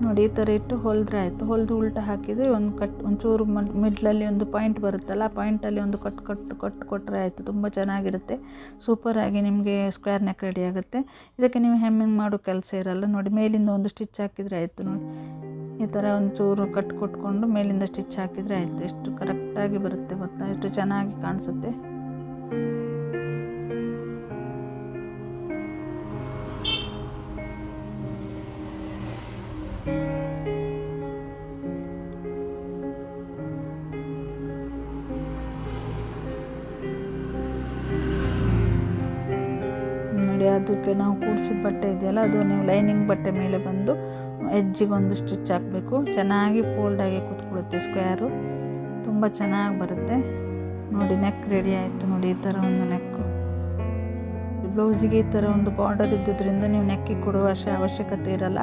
ನೋಡಿ ಈ ಥರ ಇಟ್ಟು ಹೊಲಿದ್ರೆ ಆಯಿತು. ಹೊಲಿದು ಉಲ್ಟಾ ಹಾಕಿದರೆ ಒಂಚೂರು ಮಿಡ್ಲಲ್ಲಿ ಒಂದು ಪಾಯಿಂಟ್ ಬರುತ್ತಲ್ಲ, ಆ ಪಾಯಿಂಟಲ್ಲಿ ಒಂದು ಕಟ್ ಕೊಟ್ಟರೆ ಆಯಿತು. ತುಂಬ ಚೆನ್ನಾಗಿರುತ್ತೆ, ಸೂಪರಾಗಿ ನಿಮಗೆ ಸ್ಕ್ವೇರ್ ನೆಕ್ ರೆಡಿ ಆಗುತ್ತೆ. ಇದಕ್ಕೆ ನೀವು ಹೆಮ್ಮಿಂಗ್ ಮಾಡೋ ಕೆಲಸ ಇರಲ್ಲ. ನೋಡಿ ಮೇಲಿಂದ ಒಂದು ಸ್ಟಿಚ್ ಹಾಕಿದರೆ ಆಯಿತು. ನೋಡಿ ಈ ಥರ ಒಂಚೂರು ಕೊಟ್ಕೊಂಡು ಮೇಲಿಂದ ಸ್ಟಿಚ್ ಹಾಕಿದರೆ ಆಯಿತು. ಎಷ್ಟು ಕರೆಕ್ಟಾಗಿ ಬರುತ್ತೆ ಗೊತ್ತಾ, ಎಷ್ಟು ಚೆನ್ನಾಗಿ ಕಾಣಿಸುತ್ತೆ. ನೋಡಿ ಅದಕ್ಕೆ ನಾವು ಕೂಡಿಸಿದ ಬಟ್ಟೆ ಇದೆಯಲ್ಲ, ಅದು ನೀವು ಲೈನಿಂಗ್ ಬಟ್ಟೆ ಮೇಲೆ ಬಂದು ಎಜ್ಜಿಗೆ ಒಂದು ಸ್ಟಿಚ್ ಹಾಕಬೇಕು. ಚೆನ್ನಾಗಿ ಫೋಲ್ಡಾಗಿ ಕೂತ್ಕೊಳ್ಳುತ್ತೆ ಸ್ಕ್ವೇರು, ತುಂಬ ಚೆನ್ನಾಗಿ ಬರುತ್ತೆ. ನೋಡಿ ನೆಕ್ ರೆಡಿ ಆಯಿತು. ನೋಡಿ ಈ ಥರ ಒಂದು ನೆಕ್ಕು. ಬ್ಲೌಸಿಗೆ ಈ ಥರ ಒಂದು ಬಾರ್ಡರ್ ಇದ್ದಿದ್ದರಿಂದ ನೀವು ನೆಕ್ಕಿಗೆ ಕೊಡುವ ಅವಶ್ಯಕತೆ ಇರಲ್ಲ.